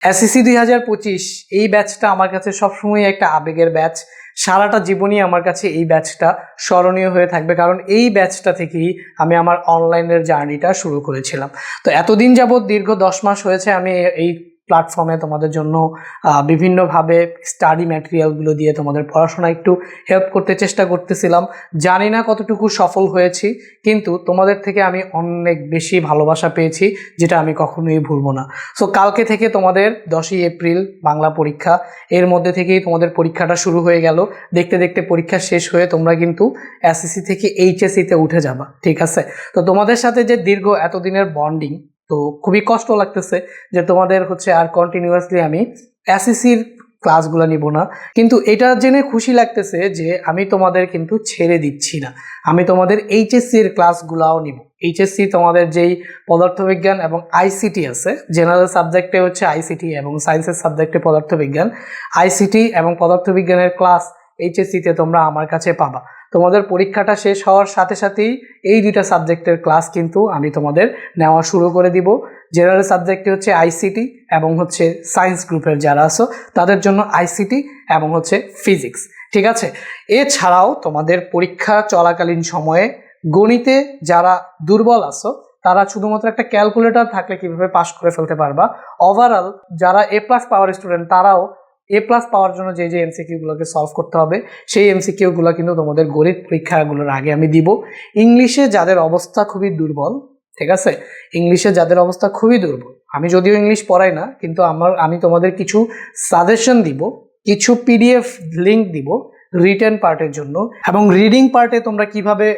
SSC 2025 এই ব্যাচটা আমার কাছে সবসময় একটা আবেগের ব্যাচ। সারাটা জীবনই আমার কাছে এই ব্যাচটা স্মরণীয় হয়ে থাকবে, কারণ এই ব্যাচটা থেকেই আমি আমার অনলাইনের জার্নিটা শুরু করেছিলাম। তো এতদিন যাবৎ দীর্ঘ 10 মাস হয়েছে আমি এই প্ল্যাটফর্মে তোমাদের জন্য বিভিন্নভাবে স্টাডি ম্যাটেরিয়ালগুলো দিয়ে তোমাদের পড়াশোনা একটু হেল্প করতে চেষ্টা করতেছিলাম। জানি না কতটুকু সফল হয়েছি, কিন্তু তোমাদের থেকে আমি অনেক বেশি ভালোবাসা পেয়েছি, যেটা আমি কখনোই ভুলবো না। সো কালকে থেকে তোমাদের 10ই এপ্রিল বাংলা পরীক্ষা, এর মধ্যে থেকেই তোমাদের পরীক্ষাটা শুরু হয়ে গেল। দেখতে দেখতে পরীক্ষা শেষ হয়ে তোমরা কিন্তু এসএসসি থেকে এইচএসসিতে উঠে যাবা, ঠিক আছে? তো তোমাদের সাথে যে দীর্ঘ এতদিনের বন্ডিং, তো খুবই কষ্ট লাগতেছে যে তোমাদের আর কন্টিনিউয়াসলি আমি এসএসসির ক্লাসগুলো নিব না, কিন্তু এটা জেনে খুশি লাগতেছে যে আমি তোমাদের কিন্তু ছেড়ে দিচ্ছি না। আমি তোমাদের এইচএসসির ক্লাসগুলাও নিব। এইচএসসি তোমাদের যেই পদার্থবিজ্ঞান এবং আইসিটি আছে, জেনারেল সাবজেক্টে আইসিটি এবং সায়েন্সের সাবজেক্টে পদার্থবিজ্ঞান, আইসিটি এবং পদার্থবিজ্ঞানের ক্লাস এইচএসসিতে তোমরা আমার কাছে পাবা। তোমাদের পরীক্ষাটা শেষ হওয়ার সাথে সাথেই এই দুইটা সাবজেক্টের ক্লাস কিন্তু আমি তোমাদের নেওয়া শুরু করে দিব। জেনারেল সাবজেক্টে আইসিটি এবং সায়েন্স গ্রুপের যারা আছো তাদের জন্য আইসিটি এবং ফিজিক্স, ঠিক আছে? এছাড়াও তোমাদের পরীক্ষা চলাকালীন সময়ে গণিতে যারা দুর্বল আছো তারা শুধুমাত্র একটা ক্যালকুলেটর থাকলে কিভাবে পাস করে ফেলতে পারবা, ওভারঅল যারা এ প্লাস পাওয়ার স্টুডেন্ট তারাও এ প্লাস পাওয়ার জন্য যে এমসিকিউগুলোকে সলভ করতে হবে সেই এমসিকিউগুলো কিন্তু তোমাদের গণিত পরীক্ষাগুলোর আগে আমি দিব। ইংলিশে যাদের অবস্থা খুবই দুর্বল, ঠিক আছে, ইংলিশে যাদের অবস্থা খুবই দুর্বল, আমি যদিও ইংলিশ পড়াই না, কিন্তু আমি তোমাদের কিছু সাজেশন দিব, কিছু পিডিএফ লিঙ্ক দিব রিটেন পার্টের জন্য, এবং রিডিং পার্টে তোমরা কিভাবে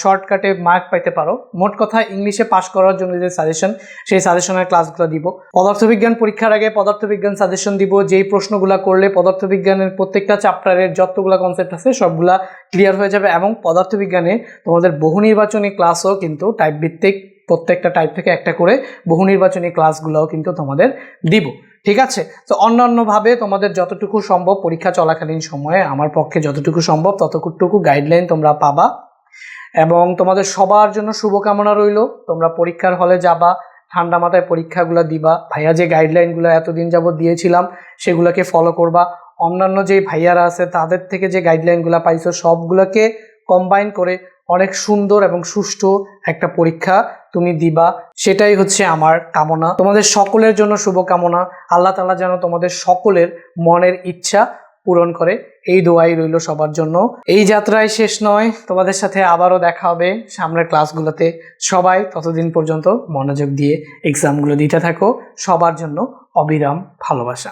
শর্টকাটে মার্ক পাইতে পারো। মোট কথা ইংলিশে পাস করার জন্য যে সাজেশন, সেই সাজেশনের ক্লাসগুলো দিব। পদার্থবিজ্ঞান পরীক্ষার আগে পদার্থবিজ্ঞান সাজেশন দিব, যেই প্রশ্নগুলো করলে পদার্থবিজ্ঞানের প্রত্যেকটা চ্যাপ্টারের যতগুলো কনসেপ্ট আছে সবগুলা ক্লিয়ার হয়ে যাবে। এবং পদার্থবিজ্ঞানে তোমাদের বহু নির্বাচনী ক্লাসও কিন্তু টাইপ ভিত্তিক, প্রত্যেকটা টাইপ থেকে একটা করে বহু নির্বাচনী ক্লাসগুলোও কিন্তু তোমাদের দিব, ঠিক আছে? তো অন্যান্যভাবে তোমাদের যতটুকু সম্ভব পরীক্ষা চলাকালীন সময়ে আমার পক্ষে যতটুকু সম্ভব ততটুকু গাইডলাইন তোমরা পাবা, এবং তোমাদের সবার জন্য শুভকামনা রইল। তোমরা পরীক্ষার হলে যাবা, ঠান্ডা মাথায় পরীক্ষাগুলো দিবা। ভাইয়া যে গাইডলাইনগুলো এতদিন যাবত দিয়েছিলাম সেগুলোকে ফলো করবা। অন্যান্য যে ভাইয়ারা আছে তাদের থেকে যে গাইডলাইনগুলো পাইছো সবগুলোকে কম্বাইন করে অনেক সুন্দর এবং সুষ্ঠু একটা পরীক্ষা তুমি দিবা, সেটাই আমার কামনা। তোমাদের সকলের জন্য শুভকামনা। আল্লাহ তাআলা যেন তোমাদের সকলের মনের ইচ্ছা পূরণ করে, এই দোয়াই রইল সবার জন্য। এই যাত্রায় শেষ নয়, তোমাদের সাথে আবারও দেখা হবে সামনের ক্লাসগুলোতে। সবাই ততদিন পর্যন্ত মনোযোগ দিয়ে এক্সামগুলো দিতে থাকো। সবার জন্য অবিরাম ভালোবাসা।